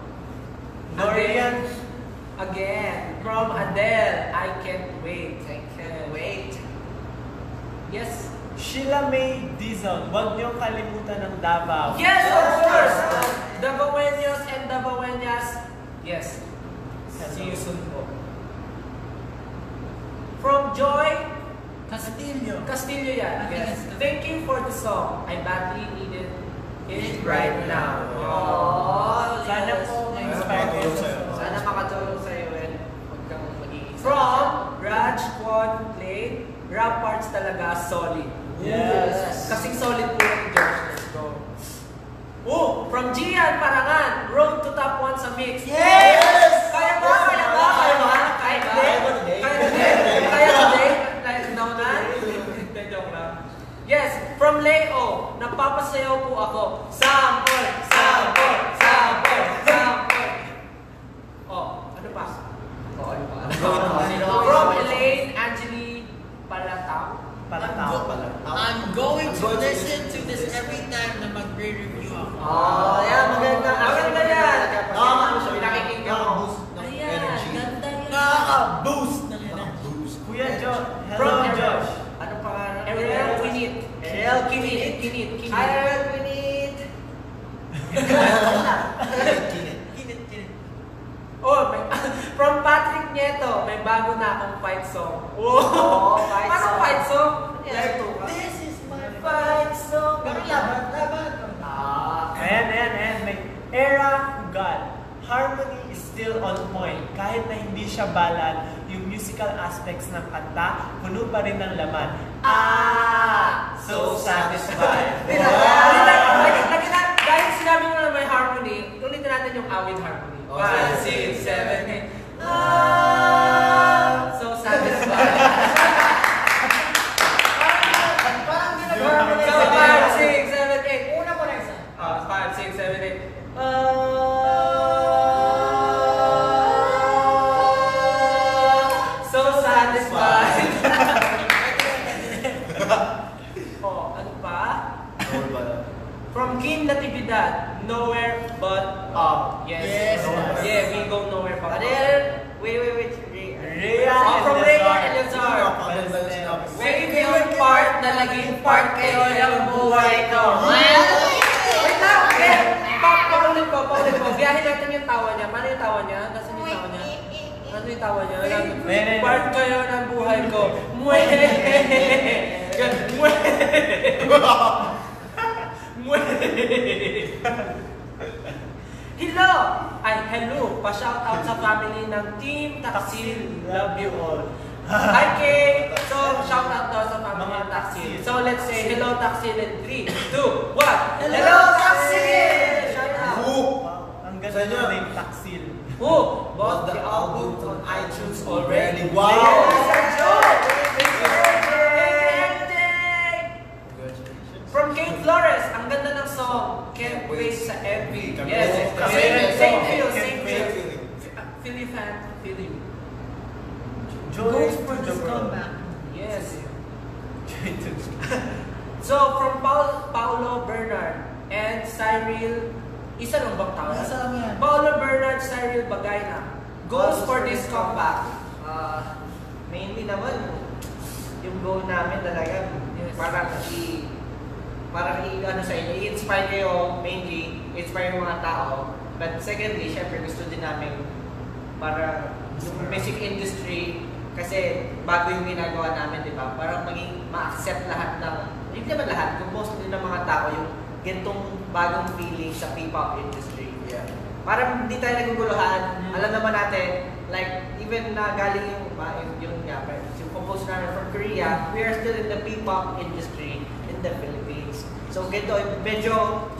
Dorian. Again, from Adele, I can't wait. I can't wait. Yes. Sheila May Dizon, huwag niyong kalimutan ng Davao. Yes, of course. Davaoeños and Davaoeñas. Yes. See you soon po. From Joy Castillo yan. Yes. Thank you for the song. I badly needed it right now. Oh, Sana yes. po Sana ma-inspire kayo makatulong sa'yo. sa Sana makatulong sa'yo and huwag kang mag-iisa. From Raj Kwon Play, rap parts talaga solid. Yes. Kasing solid po ni Josh. Let's go. Oh, from Gian Parangan, road to top 1 sa mix. Yes! Kaya ba? Kaya ba? Kaya ba? Kaya ba? Kaya ba today? Kaya today? Kaya today? Like, naunan? Joke lang. Yes, from Leo, napapasayaw po ako. Sample! Sample! Sample! Sample! Oh, ano pa? Oo, ano pa? From Elaine Angeli Palatao. palatao pala. I'm going to listen to this every time na mag-re-review ako. Oh, yan, maganda. Maganda yan. Pinakikinggan mo. Nakaka-boost ng Ayan, energy. ganda yan. Nakaka-boost ng energy. Nakaka-boost. Kuya Josh, From hello Ariel. Josh. Ano pangalan? Ariel Quinit. Ariel Kinit. Kinit. Kinit. Ariel Kinit. Kinit. Oh, from Patrick Nieto, may bago na akong fight song. Oh, fight Paano song. fight song? Yes. This is my Fight song. Parang laban. Ayan. May Era God. Harmony is still on point. Kahit na hindi siya balad, yung musical aspects ng kanta, puno pa rin ng laman. So satisfied. Lagi na, dahil sinabi mo na may harmony, ulitin natin yung awit harmony. Okay. 5, 6, 7, 8. So satisfied. Parang ginagawa mo na So 5, 6, 7, 8. Una mo na isa. 5, 6, 7, 8. So satisfied. Oh, ano pa? Or ba? From Kim Natividad, nowhere but up. Yes. Yeah, we go nowhere but up. Ariel, wait. Rhea Oh, from and Rhea Lazar. and Lazar. Maganda yung sinabi. Save yung part na naging part kayo ng buhay ko. Wait lang, okay. Paulit ko. Biyahin natin yung tawa niya. Paano yung tawa niya? Nasaan yung tawa niya? Ano yung tawa niya? Part kayo ng buhay ko. Muehe! Hello! Pa-shout out sa family ng Team Taksil. Love you all. Hi, Kay! So, shout out daw sa family ng Taksil. So, let's say hello, Taksil in 3, 2, 1. Hello, Taksil! Shout out! Wow, ang Sa ganda inyo. ng name, Taksil. Who bought The the album album on on iTunes iTunes already? already. Wow! Yes, Thank you, birthday! Congratulations. From Kate Flores, ang ganda ng song. Can't wait sa MV. Can't Yes, wait. same feel. Can't wait. Feel you, fan. Feel you. Goes for this comeback. Yes. So, from Paulo Bernard and Cyril, isa lang bang tao? Isa lang yan. Paulo Bernard, Cyril Bagayna. Goes for this comeback. Mainly naman, yung goal namin talaga, Yes. parang ano sa inyo, i-inspire kayo mainly, inspire yung mga tao. But secondly, syempre gusto din namin para yung music industry, kasi bago yung ginagawa namin, di ba? Parang maging ma-accept lahat ng, hindi naman lahat, kung most din ng mga tao, yung gantong bagong feeling sa P-pop industry. Yeah. Parang hindi tayo naguguluhan. Alam naman natin, like, even na galing yung composer namin from Korea, we are still in the P-pop industry in the Philippines. So, ganito, medyo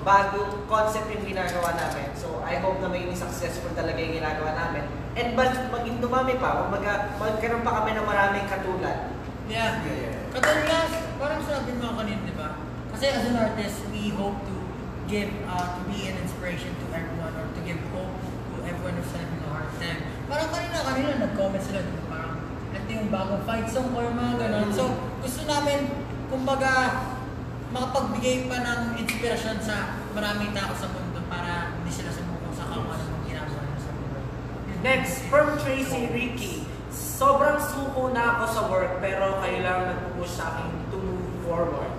bagong concept yung ginagawa namin. So, I hope na maging successful talaga yung ginagawa namin. And maging dumami pa, magkaroon pa kami ng maraming katulad. Yeah. Yeah. Kadalas, parang sabi mo kanina, di ba? Kasi as an artist, we hope to give, to be an inspiration to everyone or to give hope to everyone who's having a hard time. Parang kanina, nag-comment sila, di ba? Parang ito yung bagong fight song or mga ganon. So, gusto namin, kumbaga, makapagbigay pa ng inspirasyon sa maraming tao sa mundo para hindi sila sumubok sa kung ano yung ginagawa nila sa buhay. Next, from Tracy Ricky. Sobrang suko na ako sa work pero kayo lang nag-push sa akin to move forward.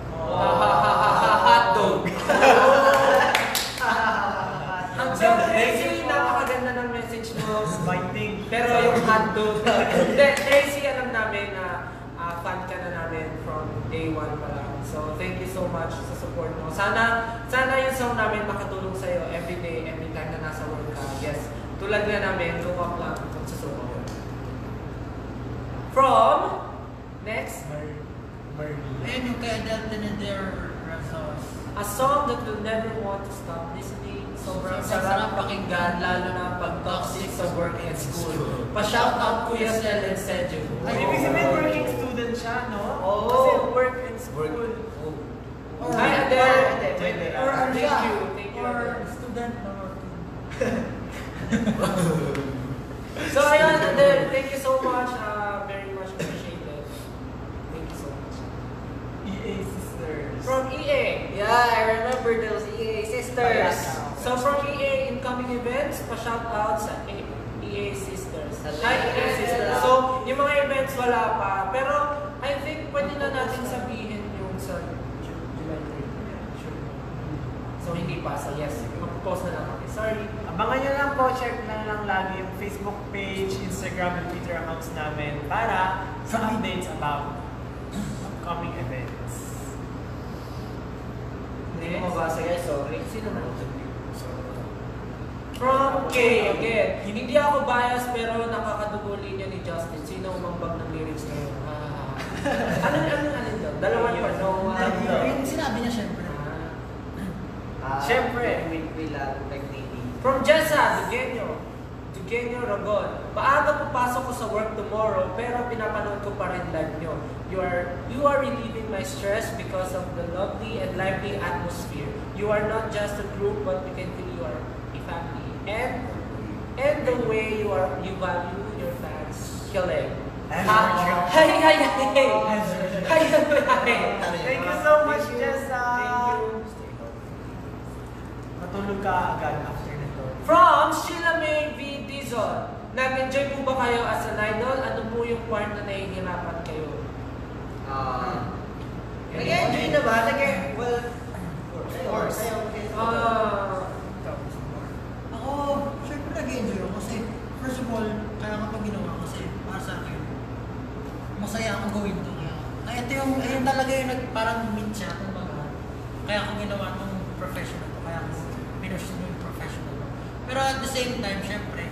Hotdog. So, Tracy, napakaganda ng message mo. Fighting. Pero yung hotdog. Hindi, Tracy, alam namin na fan ka na namin from day one pa lang. So, thank you so much sa support mo. Sana yung song namin makatulong sa'yo every day, every time na nasa work ka. Yes, tulad nga namin, go up lang kung sa song. From, next, Ayun yung kay Delta and their Razos. a song that will never want to stop listening. Sobrang sarap pakinggan, lalo na pag toxic sa work and school. Pa-shout out Kuya Sel and Seju. Ay, ibig sabihin working student siya, no? Oo. Kasi work and school. Hi, Adele. Or ano Thank siya? you. Thank you, Or Adele. student number 2. So, ayun, Adele, thank you so much. Very much appreciated. Thank you so much. EA Sisters. From EA. Yeah, I remember those EA sisters. So, from EA incoming events, pa-shout out sa EA Sisters. Hello. Hi, EA Sisters. So, yung mga events wala pa. Pero, I think pwede na natin sabihin yung sa July 3. Sure. So, hindi pa. So, yes. Mag-post na lang kami. Sorry. Abangan nyo lang po, check na lang lagi yung Facebook page, Instagram, and Twitter accounts namin para sa updates about upcoming events. Hindi ko mabasa guys, sorry. Sino na? From K again. Hindi ako biased pero nakakadugo linya ni Justin. Sino umambag ng lyrics na yun? Alin daw? Dalawa pa. No, Yung sinabi niya syempre. Siyempre. We love nagtiti. From Jessa, Dugenyo Ragon. Maaga papasok ko sa work tomorrow pero pinapanood ko pa rin live nyo. You are relieving my stress because of the lovely and lively atmosphere. You are not just a group but we can feel you are a family. And the way you value your fans. Killing. Hi. Thank you so much, Jessa! Thank you. Matulog ka agad after nito. From Sheila May V. Dizon. Nag-enjoy po ba kayo as an idol? Ano po yung part na nahihirapan kayo? Nag-enjoy na ba? Well, Of course. Ako, syempre nag-enjoy ako kasi first of all, kaya ko ito ginawa kasi para sa akin, masaya akong gawin ito. Kaya ito yung, ayun talaga yung parang meet siya, kumbaga. Kaya ako ginawa itong professional ko, kaya ako pinursue yung professional ko. Pero at the same time, syempre,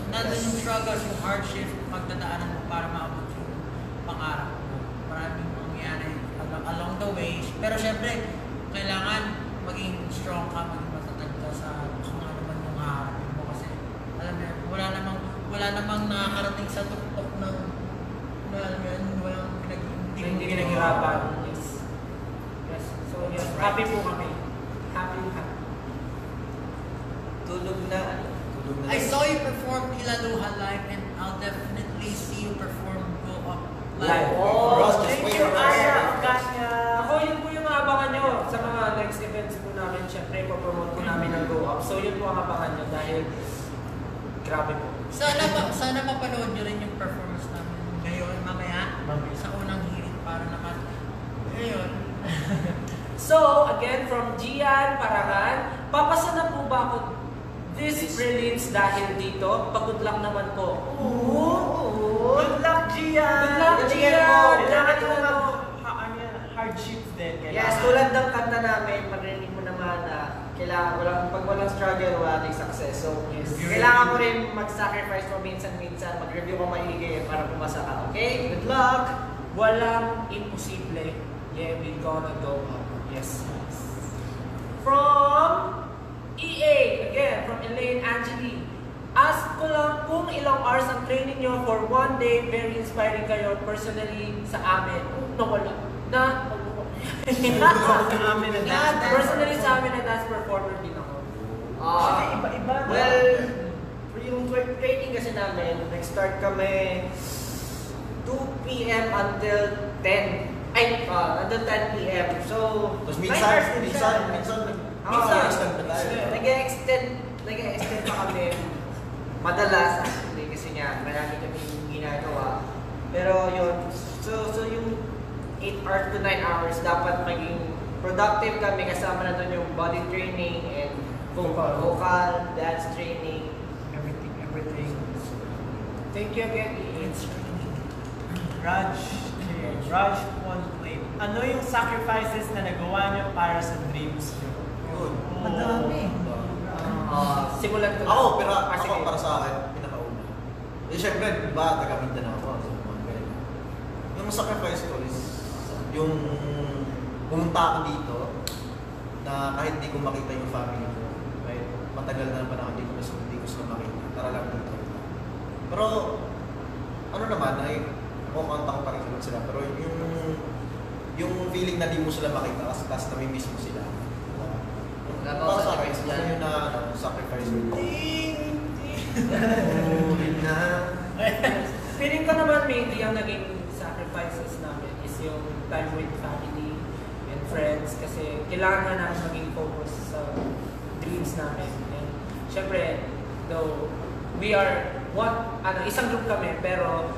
nandun yung struggles, yung hardship, pagdadaanan mo para maabot yung pangarap mo. Maraming mangyayari along the way. Pero syempre, kailangan maging strong ka, maging matatag ka sa kung ano man yung haharapin mo. Kasi, alam mo, wala namang nakakarating sa tuktok ng walang Hindi pinaghirapan. Yes. So, yes. Happy po kami. Happy. tulog na. I saw you perform Ilaluha live and I'll definitely see you perform Go Up live. Oh, Ross, just Thank wait you, for Aya! us. Kanya! Ako, yun po yung abangan nyo sa mga next events po namin. Siyempre, ipapromote po namin ang Go Up. So, yun po ang abangan nyo dahil grabe po. Sana mapanood nyo rin yung performance namin ngayon, mamaya, sa unang hirit para naman. Ngayon. So, again, from Gian Parangan, papasa na po ba ako this prelims dahil dito? Pagod lang naman po. Good luck, Gia! Good luck, Gia! Kailangan mo Kailangan hardships din. Yes, tulad ng kanta namin, pag-rinig mo naman na kailangan, pag walang struggle, wala tayong success. So, Yes. kailangan mo rin mag-sacrifice mo minsan-minsan, mag-review mo maigi para pumasa ka. Okay? Good luck! Walang imposible. Yeah, we gonna go up. Yes. From EA, again, from Elaine Angeli. Ask ko lang kung ilang hours ang training nyo for one day. Very inspiring kayo personally sa amin. Nawala. Personally sa amin na dance performer din ako. Iba-iba. Well, yung training kasi namin, nag-start kami 2 p.m. until 10. Until 10 p.m. So, Tapos 9 hours din siya. minsan, Minsan. extend pa tayo. Nag-extend pa kami. Madalas actually kasi nga marami kami ginagawa. Pero yun, so yung 8 hours to 9 hours dapat maging productive kami kasama na doon yung body training and vocal, dance training. Everything. Thank you again. Raj Plate. Ano yung sacrifices na nagawa niyo para sa dreams niyo? Yun. Madami. Simulan ko. Pero Sige. ako para sa akin, pinakauna. Syempre, diba, taga Mindanao ako. So, mga ganun. Yung sacrifice ko is, yung pumunta ako dito, na kahit di ko makita yung family ko, kahit matagal na naman ako hindi ko sila makita, tara lang dito. Pero, ano naman, ay, kumakanta ko pa rin sila, pero yung feeling na di mo sila makita, kasi nami-miss mo sila. Para sa akin, yun yung sacrifice ko. Feeling ko naman mainly ang naging sacrifices namin is yung time with family and friends kasi kailangan nga namin maging focus sa dreams namin. And syempre, though we are isang group kami pero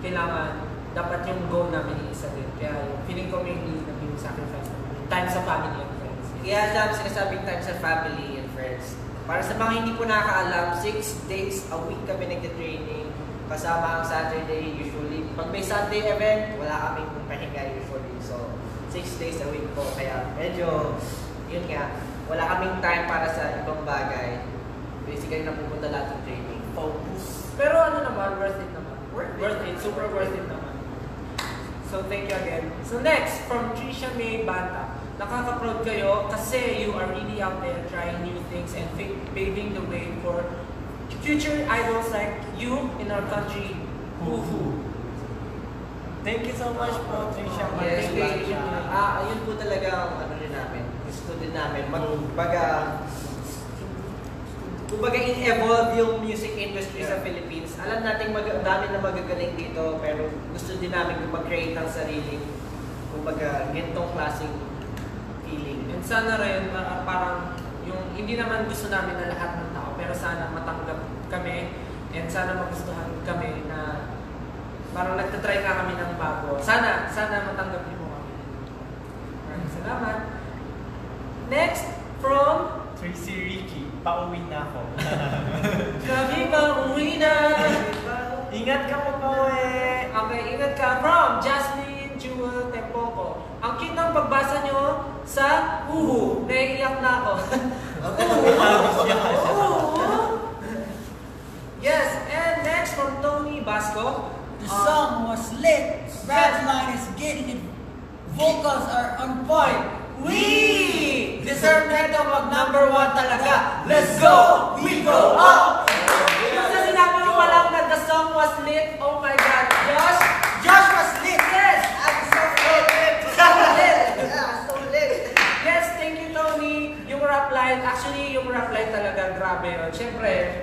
kailangan dapat yung goal namin isa din. Kaya feeling ko mainly naging sacrifice namin. Time sa family and friends. Kaya dami sinasabing time sa family and friends. Para sa mga hindi po nakakaalam, 6 days a week kami nagte-training. Kasama ang Saturday usually. Pag may Sunday event, wala kaming pahinga usually. So, 6 days a week po. Kaya medyo, yun nga, wala kaming time para sa ibang bagay. Basically, napupunta lahat ng training. Focus. Pero ano naman, worth it naman. Worth it. Super worth it naman. So thank you again. So next, from Trisha May Banta. Nakaka-proud kayo kasi you are really out there trying new things and paving the way for future idols like you in our country. Woohoo! Thank you so much po, Trisha. Yes, Thank you. ayun po talaga ang ano rin namin. Gusto din namin. Kumbaga in-evolve yung music industry sa Philippines. Alam natin dami na magagaling dito, pero gusto din namin mag-create ng sarili. Kumbaga, ganitong klaseng feeling. And sana rin, parang yung hindi naman gusto namin na lahat ng tao, pero sana matanggap kami and sana magustuhan kami na parang nagtatry nga kami ng bago. Sana matanggap niyo mo kami. Maraming salamat. Next, from Tracy Ricky, pauwi na ako. Kami pauwi na. Ingat ka po, pauwi. Okay, ingat ka. From Jasmine Jewel Tempoco. Ang cute ng pagbasa nyo sa Uhu. Naiiyak na ako. Yes, and next from Tony Basco. The song was lit. Badline is getting it. Vocals are on point. We Deserve na ito mag number 1 talaga. Let's go! We go up! Sa sinabi mo pa lang na the song was lit. Oh my God. Josh was lit! Yes! I'm so lit! So lit! Yeah, so lit! Yes, thank you Tony. Yung rap line, actually yung rap line talaga grabe yun. Siyempre,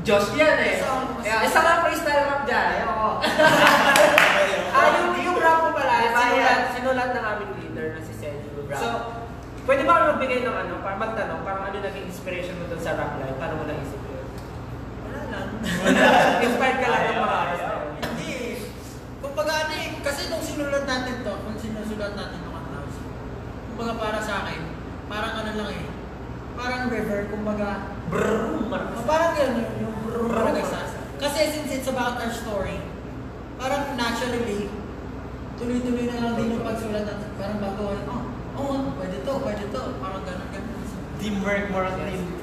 Josh yan eh. Isa nga freestyle rap dyan. Ayoko. Yung rap mo pala, sinulat ng aming leader na si Sergio. So, pwede ba kami magbigay ng ano, para magtanong, parang ano naging inspiration mo dun sa rap line? Paano mo naisip yun? Wala lang. Inspired ka lang ng mga style. Hindi. Kumbaga ano eh, kasi nung sinulat natin to, kung sinusulat natin to kanta, kumbaga para sa akin, parang ano lang eh, parang river, kumbaga, parang yun, yung brrrr kasi since it's about our story, parang naturally, tuloy-tuloy na lang din yung pagsulat natin, parang bago, pwede to, parang ganun. Teamwork, more on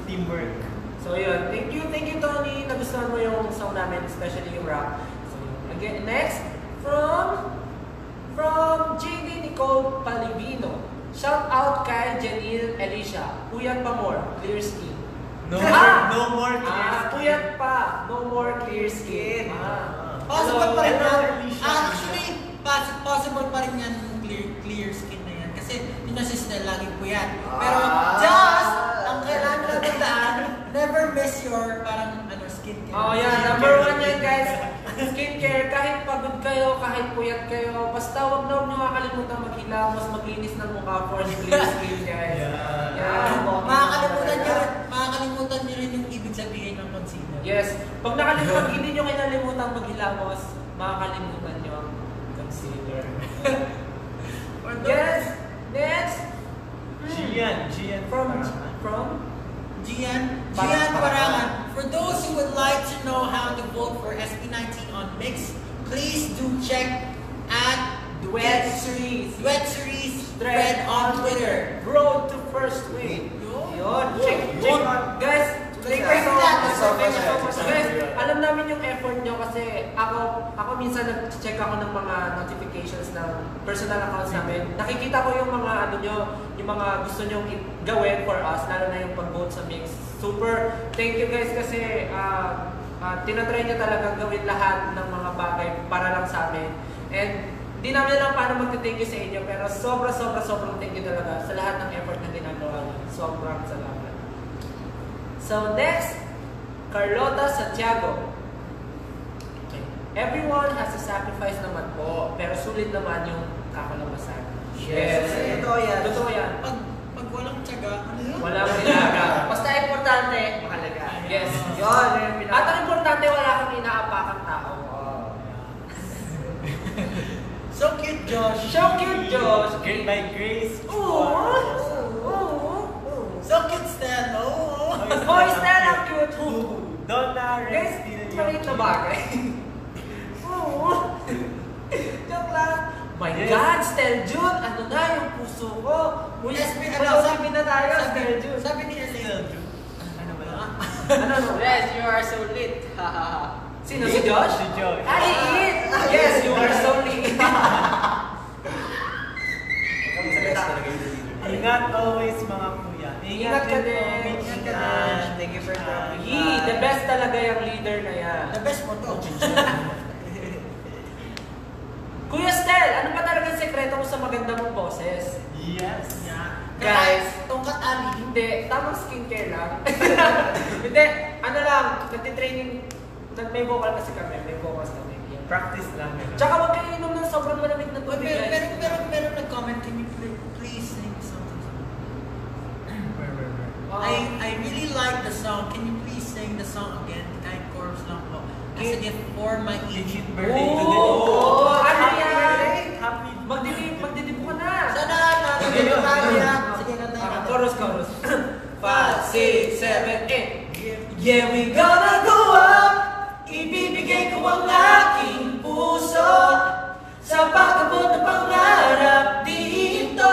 teamwork. So yun, thank you Tony, nagustuhan mo yung song namin, especially yung rap. So again, next, from JD Nicole Palivino. Shout out kay Janil Alicia, Puyat pa more, clear skin. No more clear skin. Puyat pa, no more clear skin. Possible pa rin Hello, yan. Alicia. Actually, possible pa rin yan yung clear skin na yan. Kasi yung nasa Snell laging puyat. Pero just, ang kailangan nyo lang tandaan, never miss your parang skin care. Oh yeah, number 1 yan guys. skincare, kahit pagod kayo, kahit puyat kayo, basta huwag na huwag nyo makakalimutan maghilamos, maglinis ng mukha for clear skin, guys. Yeah. Makakalimutan nyo rin yung ibig sabihin ng concealer. Yes. Pag hindi nyo kinalimutan maghilamos, makakalimutan nyo ang concealer. Yes. Next. Gian From? Gian Parangan. For those who would like to know how to vote for SB19 on Mix, please do check at Duet Series thread on Twitter. Road to first win. Yun. Check out. Guys, thank you so much. Guys, alam namin yung effort nyo kasi ako minsan nag-check ako ng mga notifications ng personal accounts namin. Nakikita ko yung mga yung mga gusto nyo gawin for us, lalo na yung pag-vote sa Mix. Super, thank you guys kasi tinatry nyo talagang gawin lahat ng mga bagay para lang sa amin. And di namin alam paano mag-thank you sa inyo, pero sobrang thank you talaga sa lahat ng effort na ginagawa nyo. Sobrang salamat. So next, Carlota Santiago. Everyone has a sacrifice naman po, pero sulit naman yung kakalabasan. Yes. Totoo yan. Pag walang tiyaga, ano yun? Walang nilaga. Basta importante, mahalaga. Yes. Yun. At ang importante, wala kang inaapakang tao. So cute, Josh. So cute, Josh. Great by Grace. So cute, Stan. Boy, Stan, ang cute. Donna Guys, Rex. maliit na bagay. Joke lang. My Yes. God, Stel June, ano na yung puso ko? Uy, sabi na tayo, Stel June. Sabi ni Elaine. Ano ba yan? Ano? Yes, you are so lit. Sino? Si Josh? Si Josh. Liit! Yes, you are so lit. Ingat always mga kuya. Ingat ka din. po, Ingat ka Mitch. din. Thank you for dropping The best talaga yung leader na yan. The best mo to. Kuya Stel, ano ba talagang sekreto mo sa maganda mong boses? Yes. Guys, Tungkat Ali. hindi, tamang skincare lang. Hindi, ano lang, nagtitraining, may vocal kasi kami, may vocals kami. Practice lang. Tsaka huwag kayo inom ng sobrang malamig na tubig, guys. Pero nag-comment, can you please sing something? I really like the song. Can you please sing the song again? Kahit chorus lang po. As a gift for my 18th age. birthday Oh, today. ano Happy yan? birthday. Happy Magdidibo ka na. Sana nalagay tayo yan. Sige, kantayin natin. Chorus. 5, 6, 7, 8. Yeah, we gonna go up. Ibibigay ko ang aking puso sa pagkabot na pangarap dito.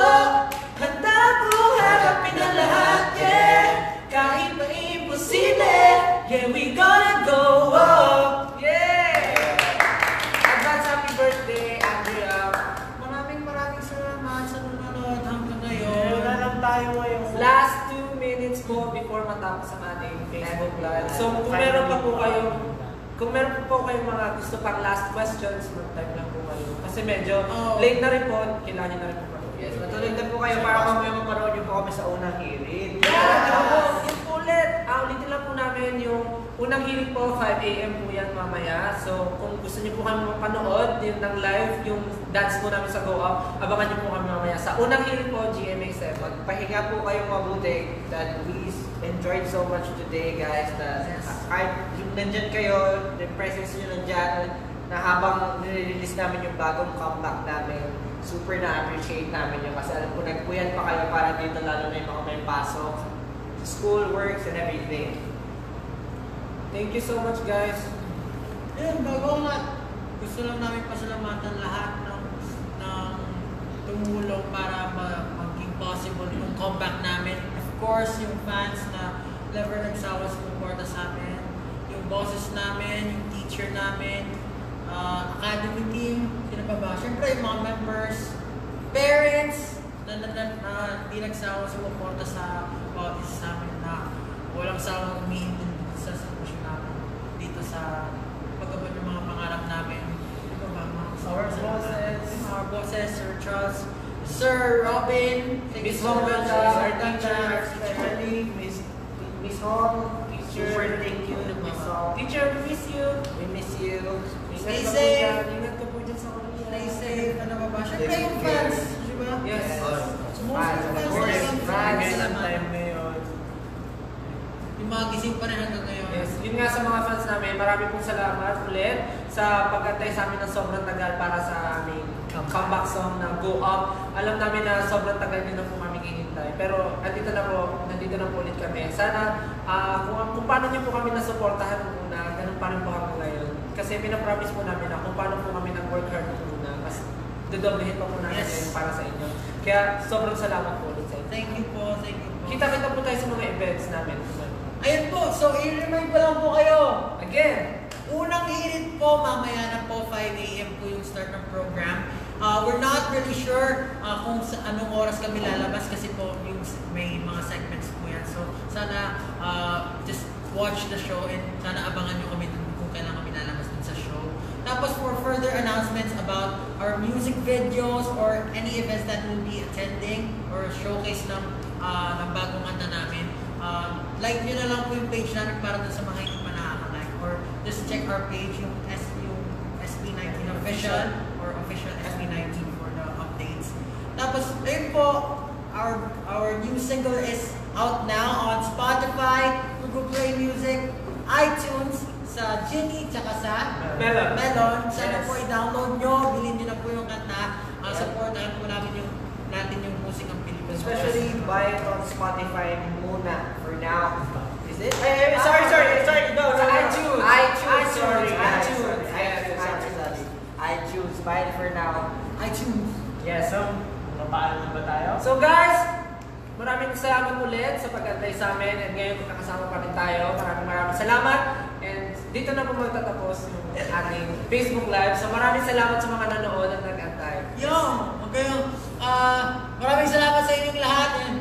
Handa ko harapin ang lahat, yeah. Kahit pa imposible, yeah, we gonna go up. Yeah! Advance happy birthday, Andrea. Maraming salamat sa nanonood hanggang ngayon. Wala lang tayo ngayon. Last 2 minutes po before matapos ang ating Facebook Live. So kung meron pa po kayong mga gusto pang last questions, mag-type lang po kayo. Kasi medyo late na rin po, kailangan nyo na rin po kayo. Yes, matuloy na po kayo para mamaya mapanood nyo po kami sa unang hirit. Yun po ulit. Ulitin lang po namin yung unang hirit po, 5 AM po yan mamaya. So kung gusto nyo po kami mapanood yung ng live, yung dance po namin sa Go Up, abangan nyo po kami mamaya sa unang hirit po, GMA7. Magpahinga po kayong mabuti that we enjoyed so much today, guys. Kahit yung nandyan kayo, the presence nyo nandyan, na habang nire-release namin yung bagong comeback namin, super na-appreciate namin yun kasi alam ko nagpuyat pa kayo para dito, lalo na yung mga may pasok, school, works, and everything. Thank you so much, guys. Ayun, bago nga, gusto lang namin pasalamatan lahat ng tumulong para maging possible yung comeback namin. Of course, yung fans na never nagsawa sa suporta sa amin, yung bosses namin, yung teacher namin, academy team, sino pa ba? Siyempre, yung mga members, parents, na di nagsawa sa suporta sa bawat isa sa amin na walang sawang umihintindi sa sitwasyon namin dito sa pagkabot ng mga pangarap namin. Ito ba, our bosses, Sir Charles, Sir Robin, Miss Hong Ganda, our teacher, especially Miss Hong, teacher, Super thank you, Miss Hong. Teacher, we miss you. We miss you. We Stay ka po safe. dyan. Ingat ka po dyan sa Korea. Stay safe. Ano ba ba? Siyempre yung fans. Di ba? Yes. Fans, Of course. fans, Fans. Ngayon ang salamat. time ngayon. Yung mga gising pa rin hanggang ngayon. Yes, yun nga sa mga fans namin, marami pong salamat ulit sa pag-antay sa amin ng sobrang tagal para sa aming comeback song na Go Up. Alam namin na sobrang tagal din na po kami hinihintay. Pero nandito na po ulit kami. Sana kung paano niyo po kami nasuportahan nung una, ganun pa rin po hanggang ngayon. Kasi pinapromise po namin na kung paano po kami nag-work hard nung una, mas dodoblehin pa po namin Yes. ngayon para sa inyo. Kaya sobrang salamat po ulit sa inyo. Thank you po. Thank you po. Kita-kita po tayo sa mga events namin. Ayun po. So, i-remind ko lang po kayo. Again, Unang i-edit po, mamaya na po, 5 a.m. po yung start ng program. We're not really sure kung sa anong oras kami lalabas kasi po yung may mga segments po yan. So, sana just watch the show and sana abangan nyo kami dun kung kailan kami lalabas dun sa show. Tapos for further announcements about our music videos or any events that we'll be attending or showcase ng bagong kanta namin, like nyo na lang po yung page namin para dun sa mga hindi pa nakaka-like, or just check our page, yung SB19 official or official SB19 for the updates. Tapos, ayun po, our new single is out now on Spotify, Google Play Music, iTunes, sa Genie, tsaka sa Melon. Sana Yes. po i-download nyo, bilhin nyo na po yung kanta, supportahan po natin yung musikang Pilipinas. Especially buy it on Spotify muna for now. Is it? Sorry. No, Sa iTunes. iTunes. Sorry. iTunes. Yes. iTunes. Buy it for now. iTunes. Yes. So, mapaalam na ba tayo? So guys, maraming salamat ulit sa pag-antay sa amin, and ngayon magkakasama pa rin tayo. Maraming salamat, and dito na po magtatapos yung ating Facebook Live. So maraming salamat sa mga nanood at nag-antay. Okay. Maraming salamat sa inyong lahat, and